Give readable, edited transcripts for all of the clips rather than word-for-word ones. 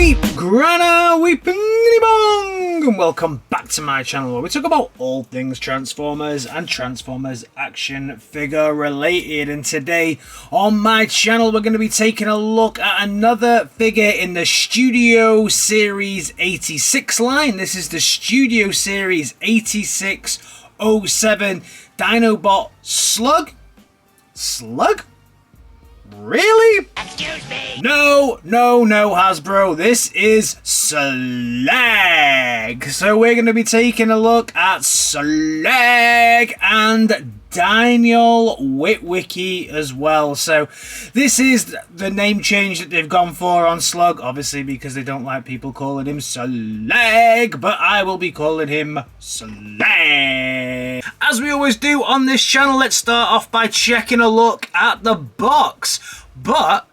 Weep, Grana, Weepingly Bong, and welcome back to my channel where we talk about all things Transformers and Transformers action figure related. And today on my channel we're going to be taking a look at another figure in the Studio Series 86 line. This is the Studio Series 8607 Dinobot Slug. Slug? Really? Excuse me. No, Hasbro. This is Slag. So we're going to be taking a look at Slag and Daniel Witwicky as well. So this is the name change that they've gone for on Slug, obviously because they don't like people calling him Slag, but I will be calling him Slag. As we always do on this channel, let's start off by checking a look at the box. But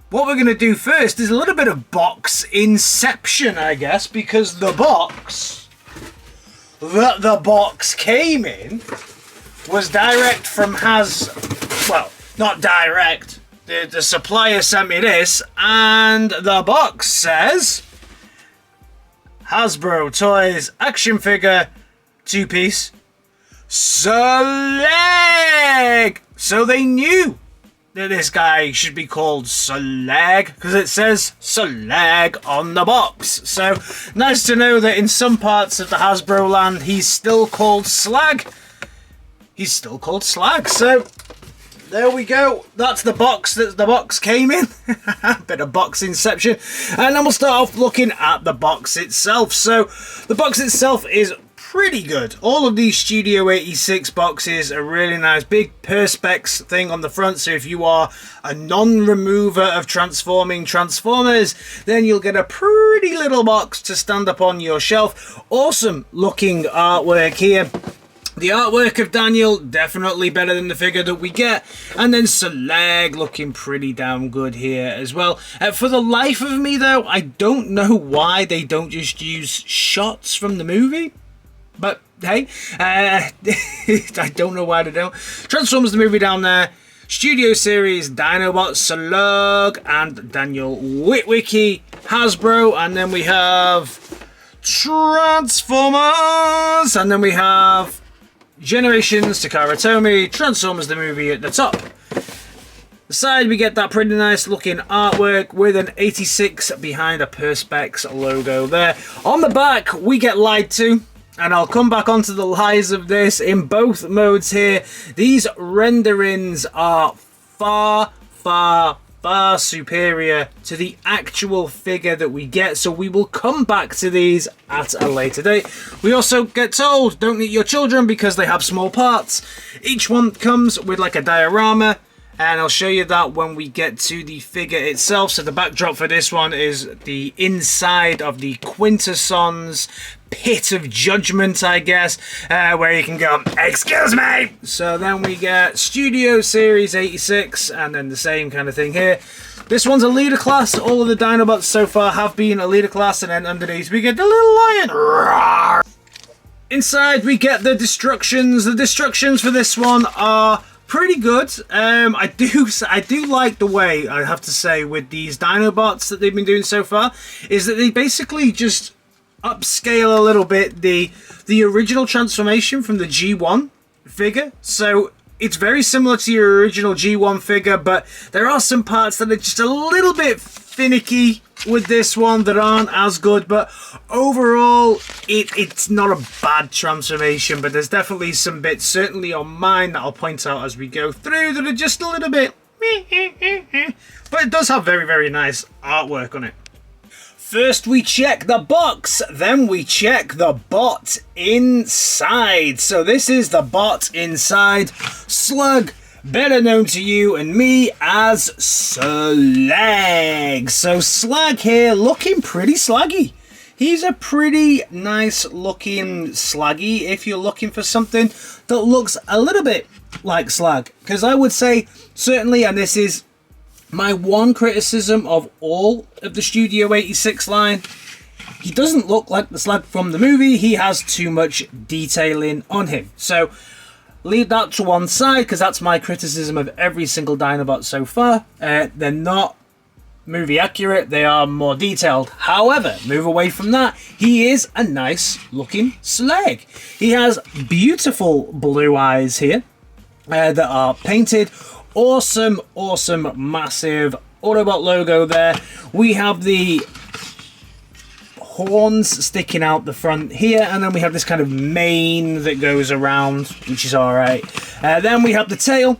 what we're going to do first is a little bit of box inception, I guess, because the box that the box came in was direct from well, not direct. The supplier sent me this, and the box says Hasbro Toys action figure 2-piece Slag. So they knew that this guy should be called Slag because it says Slag on the box. So nice to know that in some parts of the Hasbro land he's still called Slag. He's still called Slag. So there we go. That's the box that the box came in. Bit of box inception. And then we'll start off looking at the box itself. So the box itself is pretty good. All of these Studio 86 boxes are really nice. Big Perspex thing on the front, so if you are a non-remover of transforming Transformers, then you'll get a pretty little box to stand up on your shelf. Awesome looking artwork here. The artwork of Daniel, definitely better than the figure that we get. And then Slag looking pretty damn good here as well. For the life of me though, I don't know why they don't just use shots from the movie. But hey, I don't know why they don't. Transformers the movie down there. Studio Series Dinobot Slug and Daniel Witwicky Hasbro. And then we have Transformers. And then we have Generations Takara Tomy. Transformers the movie at the top. The side we get that pretty nice looking artwork with an 86 behind a Perspex logo there. On the back we get lied to. And I'll come back onto the lies of this in both modes here. These renderings are far superior to the actual figure that we get. So we will come back to these at a later date. We also get told, don't eat your children because they have small parts. Each one comes with like a diorama. And I'll show you that when we get to the figure itself. So the backdrop for this one is the inside of the Quintesson's Pit of Judgment, I guess, where you can go, excuse me! So then we get Studio Series 86, and then the same kind of thing here. This one's a leader class. All of the Dinobots so far have been a leader class, and then underneath we get the little lion. Roar! Inside we get the destructions. The destructions for this one are pretty good. I do like the way, I have to say, with these Dinobots that they've been doing so far, is that they basically just upscale a little bit the original transformation from the G1 figure. So it's very similar to your original G1 figure, but there are some parts that are just a little bit finicky with this one that aren't as good. But overall, it's not a bad transformation, but there's definitely some bits, certainly on mine, that I'll point out as we go through, that are just a little bit but it does have very nice artwork on it. First we check the box, then we check the bot inside. So this is the bot inside. Slug, better known to you and me as Slag. So Slag here looking pretty slaggy. He's a pretty nice looking Slaggy if you're looking for something that looks a little bit like Slag. Because I would say, certainly, and this is my one criticism of all of the Studio 86 line, he doesn't look like the Slag from the movie. He has too much detailing on him. So leave that to one side, because that's my criticism of every single Dinobot so far. They're not movie accurate, they are more detailed. However, move away from that, he is a nice looking Slag. He has beautiful blue eyes here that are painted. Awesome, awesome, massive Autobot logo there. We have the horns sticking out the front here, and then we have this kind of mane that goes around, which is alright. Then we have the tail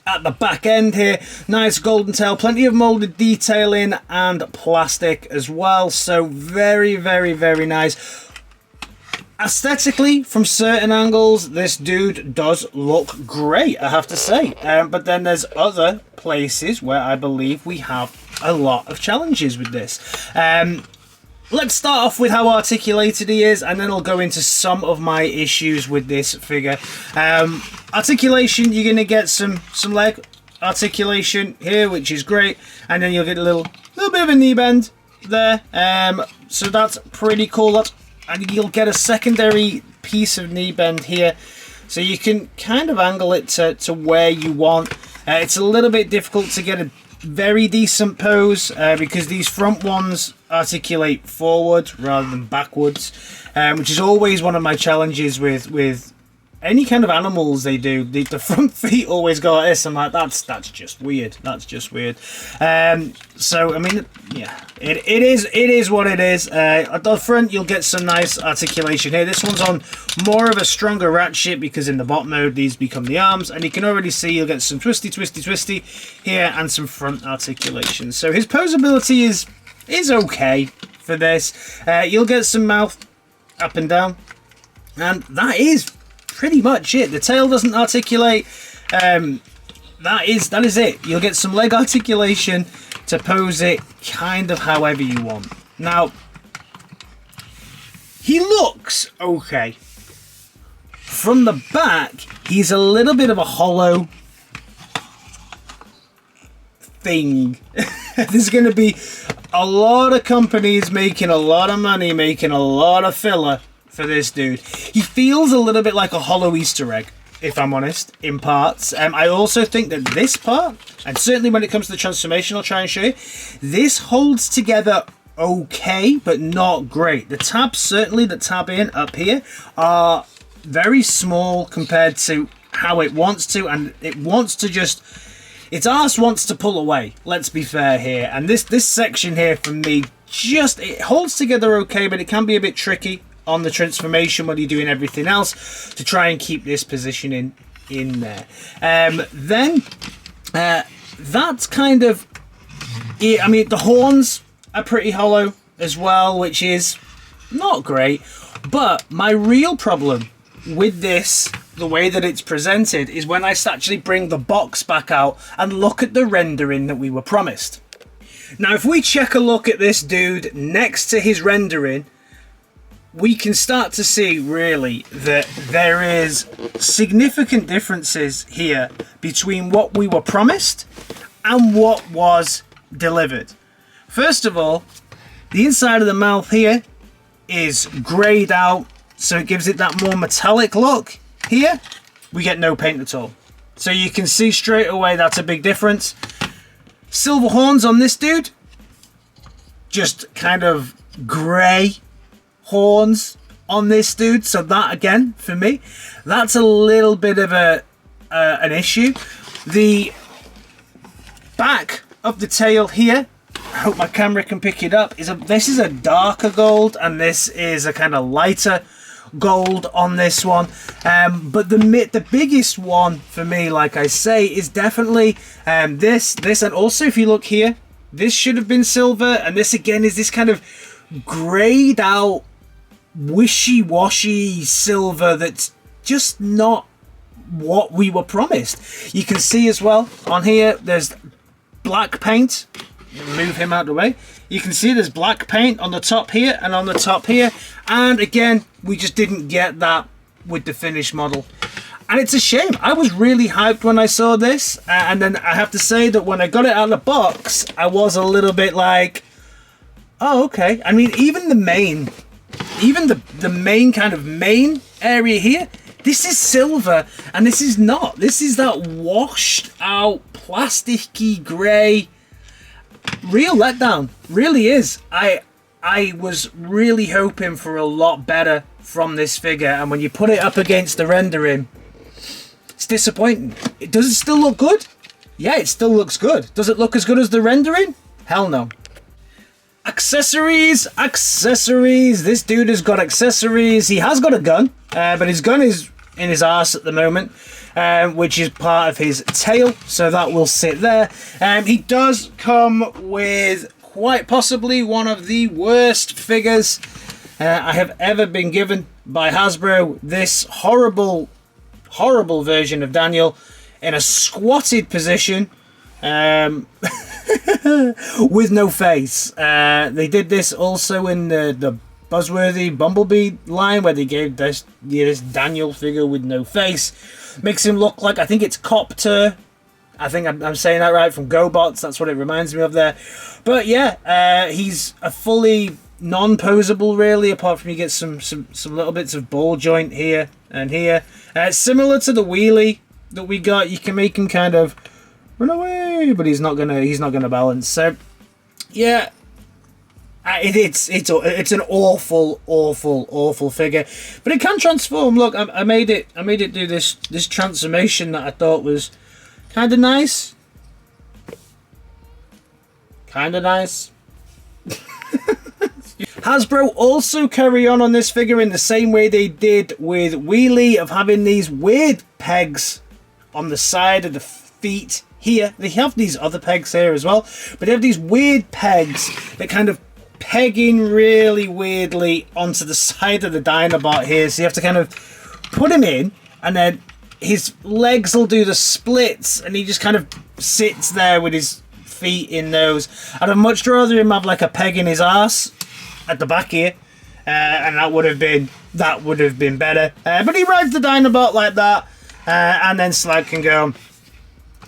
at the back end here. Nice golden tail, plenty of molded detailing and plastic as well, so very, very, very nice. Aesthetically, from certain angles, this dude does look great, I have to say. But then there's other places where I believe we have a lot of challenges with this. Let's start off with how articulated he is, and then I'll go into some of my issues with this figure. Articulation, you're going to get some leg articulation here, which is great, and then you'll get a little bit of a knee bend there. So that's pretty cool. And you'll get a secondary piece of knee bend here, so you can kind of angle it to where you want. It's a little bit difficult to get a very decent pose because these front ones articulate forward rather than backwards, which is always one of my challenges with any kind of animals they do. The front feet always go like this. I'm like, that's just weird. That's just weird. So I mean, yeah, it is what it is. At the front, you'll get some nice articulation here. This one's on more of a stronger ratchet because in the bot mode, these become the arms, and you can already see you'll get some twisty here and some front articulation. So his posability is okay for this. You'll get some mouth up and down, and that is pretty much it. The tail doesn't articulate. That is it. You'll get some leg articulation to pose it kind of however you want. Now, he looks okay. From the back, he's a little bit of a hollow thing. There's going to be a lot of companies making a lot of money, making a lot of filler for this dude. He feels a little bit like a hollow Easter egg, if I'm honest, in parts. I also think that this part, and certainly when it comes to the transformation, I'll try and show you, this holds together okay, but not great. The tabs, certainly the tab in up here, are very small compared to how it wants to, and it wants to just, its arse wants to pull away, let's be fair here. And this section here, for me, just, it holds together okay, but it can be a bit tricky on the transformation when you're doing everything else to try and keep this positioning in there. Then that's kind of it. I mean, the horns are pretty hollow as well, which is not great. But my real problem with this, the way that it's presented, is when I actually bring the box back out and look at the rendering that we were promised. Now, if we check a look at this dude next to his rendering, we can start to see really that there is significant differences here between what we were promised and what was delivered. First of all, the inside of the mouth here is grayed out, so it gives it that more metallic look. Here, we get no paint at all. So you can see straight away that's a big difference. Silver horns on this dude, just kind of grey horns on this dude, so that again for me, that's a little bit of an issue. The back of the tail here, I hope my camera can pick it up, this is a darker gold and this is a kind of lighter gold on this one. But the biggest one for me, like I say, is definitely this, and also if you look here, this should have been silver, and this again is this kind of grayed out wishy-washy silver that's just not what we were promised. You can see as well on here there's black paint. Move him out of the way. You can see there's black paint on the top here and on the top here, and again we just didn't get that with the finished model, and it's a shame. I was really hyped when I saw this, and then I have to say that when I got it out of the box I was a little bit like, oh okay. I mean, even the main kind of main area here, this is silver and this is not. This is that washed out plasticky grey. real letdown. Really is. I was really hoping for a lot better from this figure, and when you put it up against the rendering, it's disappointing. Does it still look good? Yeah, it still looks good. Does it look as good as the rendering? Hell no. Accessories, accessories. This dude has got accessories. He has got a gun, but his gun is in his arse at the moment, which is part of his tail, so that will sit there. He does come with quite possibly one of the worst figures I have ever been given by Hasbro. This horrible, horrible version of Daniel in a squatted position. With no face. They did this also in the Buzzworthy Bumblebee line, where they gave this Daniel figure with no face. Makes him look like, I think it's Copter. I think I'm saying that right, from GoBots. That's what it reminds me of there. But yeah, he's a fully non-posable, really, apart from you get some little bits of ball joint here and here. Similar to the wheelie that we got, you can make him kind of run away, but he's not gonna balance. So yeah, it's an awful figure, but it can transform. Look, I made it do this transformation that I thought was kind of nice. Hasbro also carry on this figure in the same way they did with Wheelie, of having these weird pegs on the side of the feet here. They have these other pegs here as well, but they have these weird pegs that kind of peg in really weirdly onto the side of the Dinobot here, so you have to kind of put him in, and then his legs will do the splits, and he just kind of sits there with his feet in those. I'd much rather him have like a peg in his arse at the back here, and that would have been better. But he rides the Dinobot like that, and then Slag can go,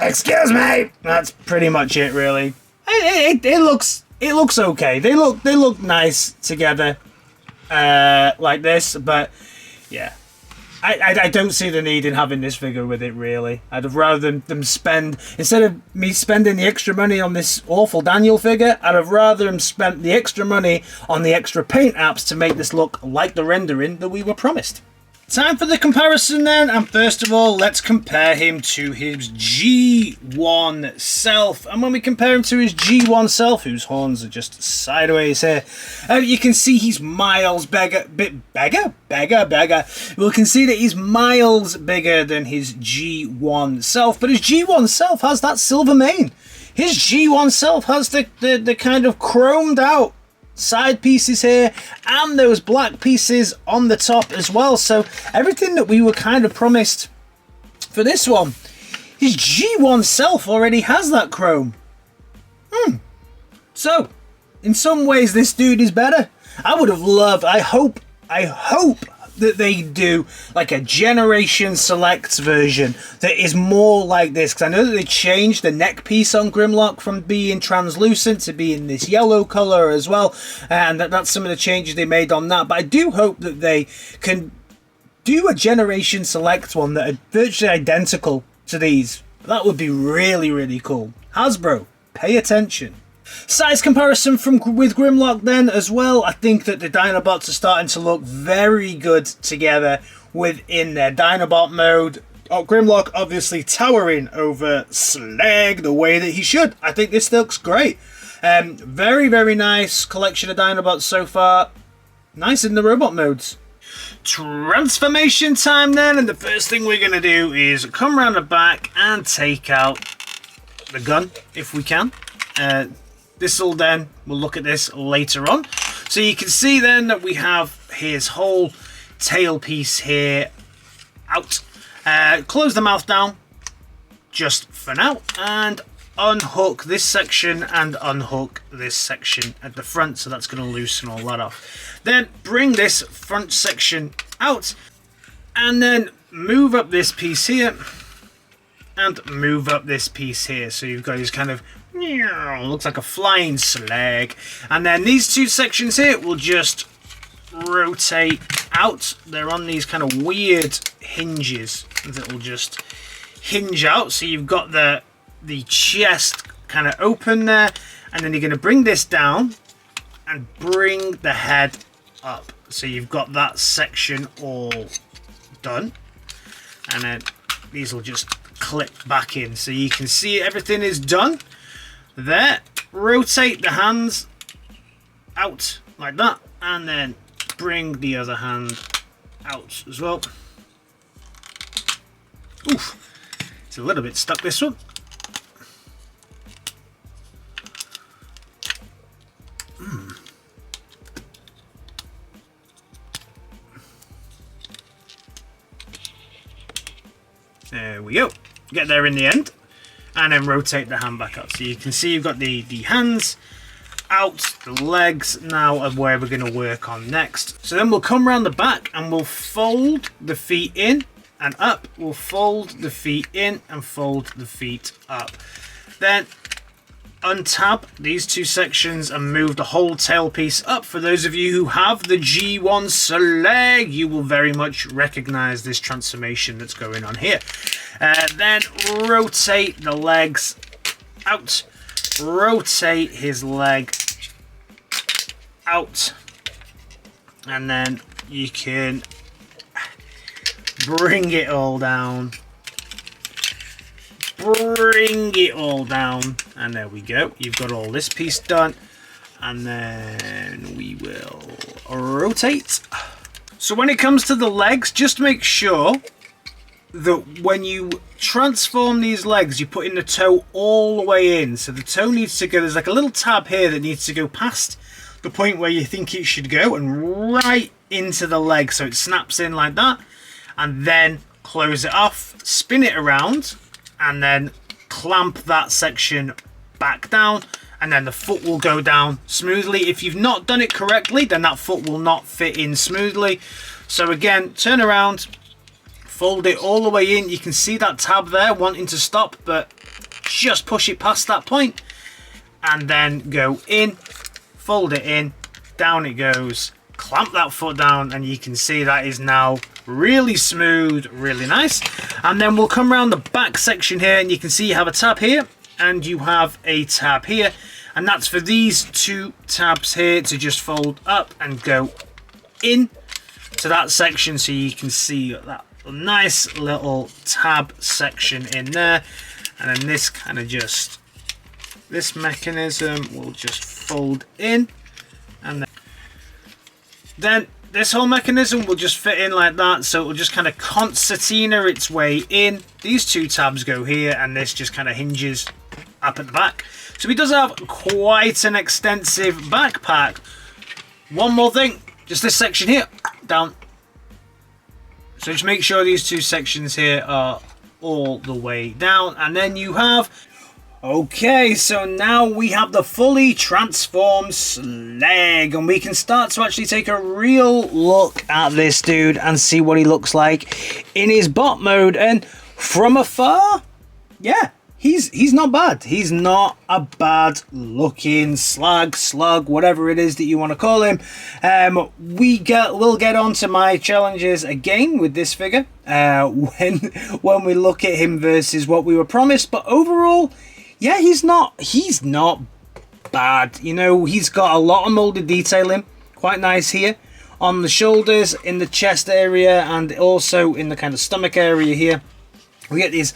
"Excuse me." That's pretty much it, really. It looks okay. They look nice together, like this. But yeah, I don't see the need in having this figure with it, really. I'd have rather them spend, instead of me spending the extra money on this awful Daniel figure, I'd have rather them spent the extra money on the extra paint apps to make this look like the rendering that we were promised. Time for the comparison then, and first of all, let's compare him to his G1 self. And when we compare him to his G1 self, whose horns are just sideways here, you can see he's miles bigger. We can see that he's miles bigger than his G1 self, but his G1 self has that silver mane. His G1 self has the kind of chromed out side pieces here, and those black pieces on the top as well. So everything that we were kind of promised for this one, his G1 self already has that chrome. So in some ways this dude is better. I would have loved, I hope that they do like a Generation Select version that is more like this, because I know that they changed the neck piece on Grimlock from being translucent to being this yellow color as well, and that's some of the changes they made on that. But I do hope that they can do a Generation Select one that are virtually identical to these. That would be really, really cool. Hasbro, pay attention. Size comparison with Grimlock then as well. I think that the Dinobots are starting to look very good together within their Dinobot mode. Grimlock obviously towering over Slag the way that he should. I think this looks great. Very, very nice collection of Dinobots so far. Nice in the robot modes. Transformation time then, and the first thing we're going to do is come around the back and take out the gun if we can. We'll look at this later on. So you can see then that we have his whole tail piece here out. Close the mouth down just for now, and unhook this section and unhook this section at the front, so that's going to loosen all that off. Then bring this front section out, and then move up this piece here and move up this piece here, so you've got his kind of looks like a flying Slag, and then these two sections here will just rotate out. They're on these kind of weird hinges that will just hinge out, so you've got the chest kind of open there, And then you're going to bring this down and bring the head up. So you've got that section all done. And then these will just clip back in. So you can see everything is done. There. Rotate the hands out like that. And then bring the other hand out as well. Oof. It's a little bit stuck, this one. There we go. Get there in the end. And then rotate the hand back up. So you can see you've got the hands out, the legs now are where we're going to work on next. So then we'll come around the back and we'll fold the feet in and up. We'll fold the feet in and fold the feet up. Then untab these two sections and move the whole tail piece up. For those of you who have the G1 Slag, you will very much recognize this transformation that's going on here. Then rotate the legs out, rotate his leg out, and then you can bring it all down. Bring it all down, and there we go. You've got all this piece done, and then we will rotate. So when it comes to the legs, just make sure that when you transform these legs, you put in the toe all the way in. So the toe needs to go, there's like a little tab here that needs to go past the point where you think it should go and right into the leg, so it snaps in like that, and then close it off, spin it around, and then clamp that section back down, and then the foot will go down smoothly. If you've not done it correctly, then that foot will not fit in smoothly. So again, turn around, fold it all the way in. You can see that tab there wanting to stop, but just push it past that point, and then go in, fold it in, down it goes, clamp that foot down, and you can see that is now really smooth, really nice. And then we'll come around the back section here, and you can see you have a tab here and you have a tab here, and that's for these two tabs here to just fold up and go in to that section. So you can see that nice little tab section in there, and then this kind of just, this mechanism will just fold in, and then this whole mechanism will just fit in like that, so it will just kind of concertina its way in. These two tabs go here, and this just kind of hinges up at the back. So he does have quite an extensive backpack. One more thing, just this section here, down. So just make sure these two sections here are all the way down, and then you have... Okay, so now we have the fully transformed Slag, and we can start to actually take a real look at this dude and see what he looks like in his bot mode. And from afar, yeah, he's not bad. He's not a bad looking Slag, Slug, whatever it is that you want to call him. We'll get on to my challenges again with this figure when we look at him versus what we were promised. But overall, yeah, he's not bad. You know, he's got a lot of molded detailing, quite nice here on the shoulders, in the chest area, and also in the kind of stomach area here. We get his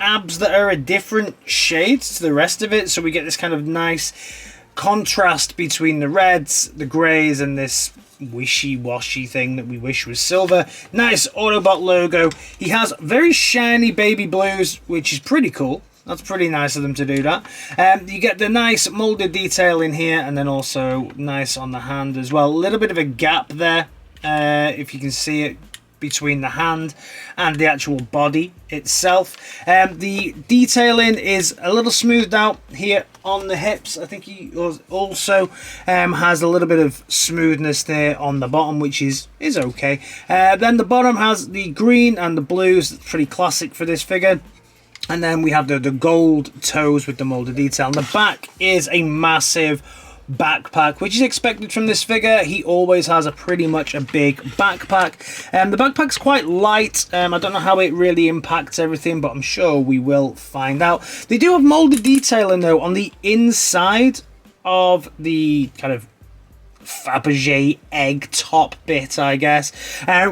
abs that are a different shades to the rest of it, so we get this kind of nice contrast between the reds, the greys, and this wishy-washy thing that we wish was silver. Nice Autobot logo. He has very shiny baby blues, which is pretty cool. That's pretty nice of them to do that. You get the nice molded detail in here, and then also nice on the hand as well. A little bit of a gap there, if you can see it, between the hand and the actual body itself. The detailing is a little smoothed out here on the hips. I think he also has a little bit of smoothness there on the bottom, which is okay. Then the bottom has the green and the blues. That's pretty classic for this figure. And then we have the gold toes with the molded detail. And the back is a massive backpack, which is expected from this figure. He always has pretty much a big backpack. The backpack's quite light. I don't know how it really impacts everything, but I'm sure we will find out. They do have molded detailing though on the inside of the kind of Fabergé egg top bit, I guess,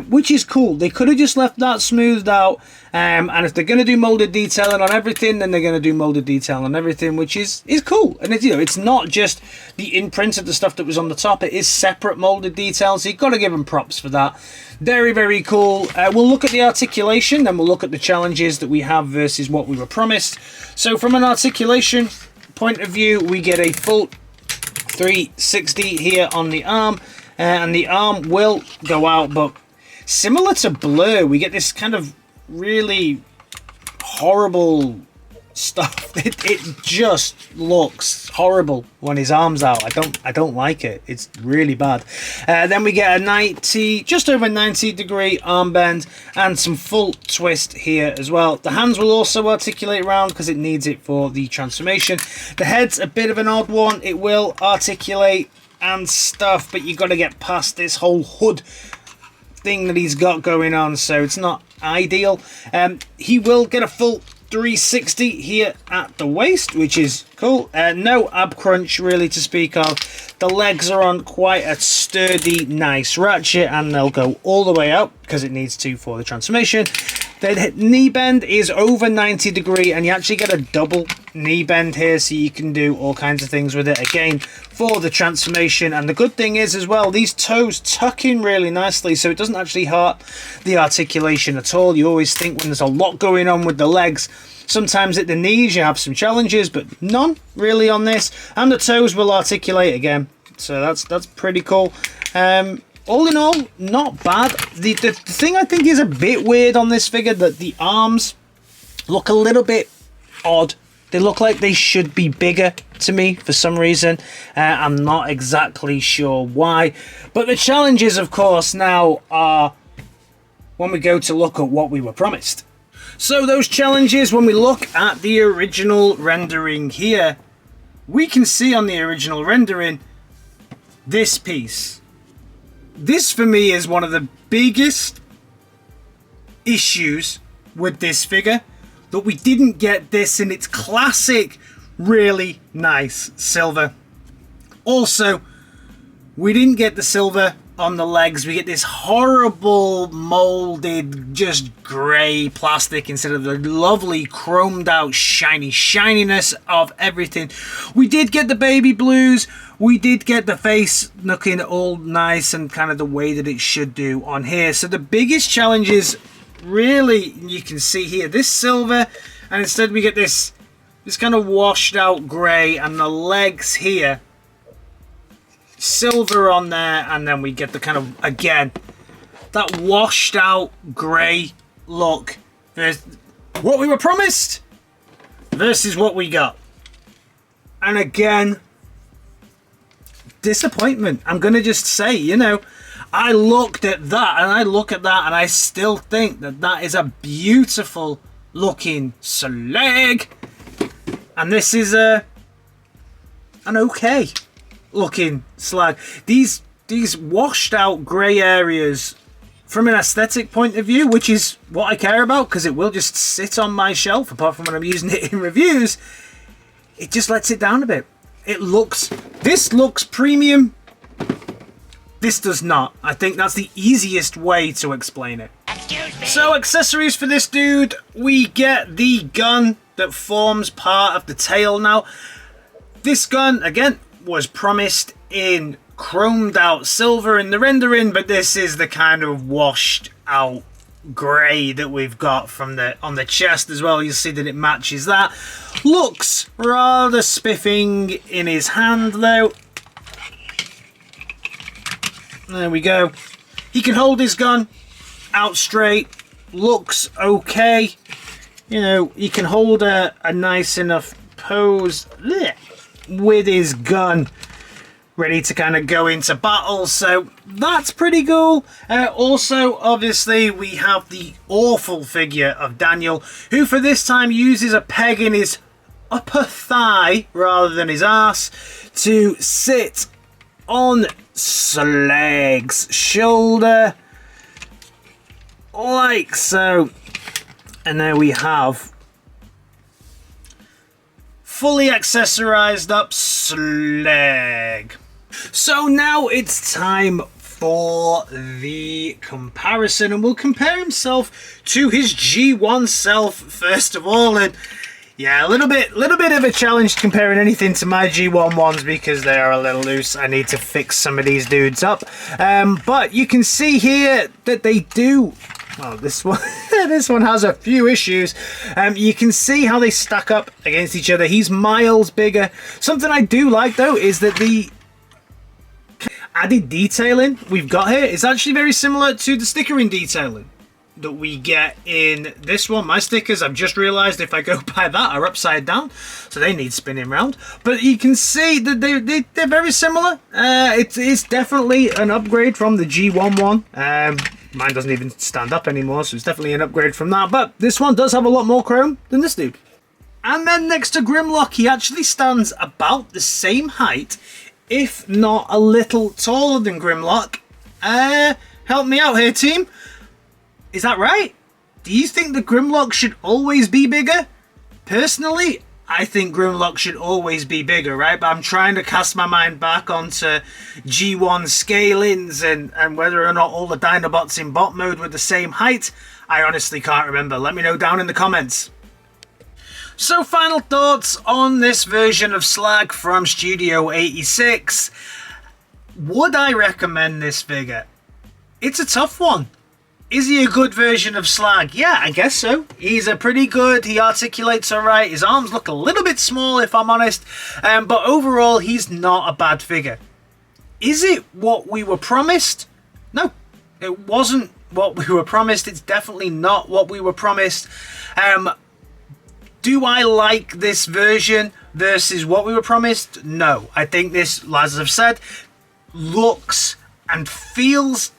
which is cool. They could have just left that smoothed out, and if they're going to do molded detailing on everything, then they're going to do molded detailing on everything, which is cool. And it's, you know, it's not just the imprint of the stuff that was on the top, it is separate molded details, so you've got to give them props for that. Very, very cool. We'll look at the articulation, then we'll look at the challenges that we have versus what we were promised. So from an articulation point of view, we get a full 360 here on the arm, and the arm will go out, but similar to Blur, we get this kind of really horrible stuff. It just looks horrible when his arm's out. I don't like it. It's really bad. Then we get a just over 90 degree arm bend and some full twist here as well. The hands will also articulate around because it needs it for the transformation. The head's a bit of an odd one. It will articulate and stuff, but you've got to get past this whole hood thing that he's got going on, so it's not ideal. He will get a full 360 here at the waist, which is cool. No ab crunch really to speak of. The legs are on quite a sturdy, nice ratchet, and they'll go all the way out because it needs to for the transformation. The knee bend is over 90 degree, and you actually get a double knee bend here, so you can do all kinds of things with it again for the transformation. And the good thing is as well, these toes tuck in really nicely, so it doesn't actually hurt the articulation at all. You always think when there's a lot going on with the legs, sometimes at the knees you have some challenges, but none really on this. And the toes will articulate again, so that's pretty cool. All in all, not bad. The thing I think is a bit weird on this figure, that the arms look a little bit odd. They look like they should be bigger to me for some reason. I'm not exactly sure why. But the challenges, of course, now are when we go to look at what we were promised. So those challenges, when we look at the original rendering here, we can see on the original rendering this piece. This for me is one of the biggest issues with this figure, that we didn't get this in its classic really nice silver. Also, we didn't get the silver on the legs. We get this horrible molded just grey plastic instead of the lovely chromed out shininess of everything. We did get the baby blues. We did get the face looking all nice and kind of the way that it should do on here. So the biggest challenge is really, you can see here, this silver, and instead we get this kind of washed out grey, and the legs here silver on there, and then we get the kind of, again, that washed out grey look. There's what we were promised versus what we got, and again, disappointment. I'm gonna just say, you know, I looked at that and I look at that and I still think that that is a beautiful looking Slag, and this is an okay looking Slag. These washed out grey areas, from an aesthetic point of view, which is what I care about because it will just sit on my shelf apart from when I'm using it in reviews, it just lets it down a bit. This looks premium. This does not. I think that's the easiest way to explain it. So accessories for this dude, we get the gun that forms part of the tail. Now, this gun, again, was promised in chromed out silver in the rendering, but this is the kind of washed out grey that we've got from on the chest as well. You'll see that it matches that. Looks rather spiffing in his hand though. There we go. He can hold his gun out straight. Looks okay. You know, he can hold a nice enough pose with his gun ready to kind of go into battle, so that's pretty cool. Also, obviously, we have the awful figure of Daniel, who for this time uses a peg in his upper thigh rather than his ass to sit on Slag's shoulder, like so. And there we have fully accessorized up Slag. So now it's time for the comparison, and we'll compare himself to his G1 self first of all. And yeah, a little bit of a challenge comparing anything to my G1 ones because they are a little loose. I need to fix some of these dudes up. But you can see here that they do. Well, this one this one has a few issues. You can see how they stack up against each other. He's miles bigger. Something I do like though is that the added detailing we've got here is actually very similar to the stickering detailing that we get in this one. My stickers, I've just realized if I go by that, are upside down, so they need spinning round. But you can see that they're very similar. It's definitely an upgrade from the G1 one. Mine doesn't even stand up anymore, so it's definitely an upgrade from that. But this one does have a lot more chrome than this dude. And then next to Grimlock, he actually stands about the same height, if not a little taller than Grimlock. Help me out here, team. Is that right? Do you think the Grimlock should always be bigger? Personally, I think Grimlock should always be bigger, right? But I'm trying to cast my mind back onto G1 scalings and whether or not all the Dinobots in bot mode were the same height. I honestly can't remember. Let me know down in the comments. So final thoughts on this version of Slag from Studio 86. Would I recommend this figure? It's a tough one. Is he a good version of Slag? Yeah, I guess so. He's a pretty good. He articulates alright. His arms look a little bit small, if I'm honest. But overall, he's not a bad figure. Is it what we were promised? No, it wasn't what we were promised. It's definitely not what we were promised. Do I like this version versus what we were promised? No. I think this, as I've said, looks and feels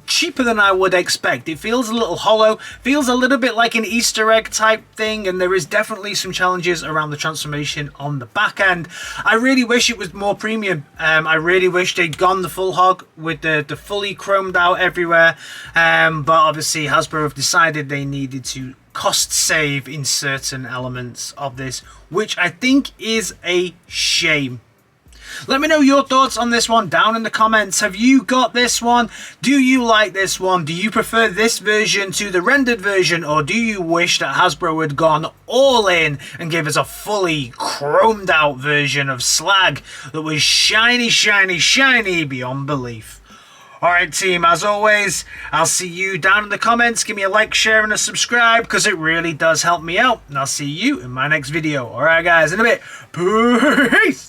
cheaper than I would expect. It feels a little hollow, feels a little bit like an Easter egg type thing, and there is definitely some challenges around the transformation on the back end. I really wish it was more premium. I really wish they'd gone the full hog with the fully chromed out everywhere, but obviously Hasbro have decided they needed to cost save in certain elements of this, which I think is a shame. Let me know your thoughts on this one down in the comments. Have you got this one? Do you like this one? Do you prefer this version to the rendered version, or do you wish that Hasbro had gone all in and gave us a fully chromed out version of Slag that was shiny, shiny, shiny beyond belief? Alright team, as always, I'll see you down in the comments. Give me a like, share and a subscribe because it really does help me out. And I'll see you in my next video. Alright guys, in a bit. Peace!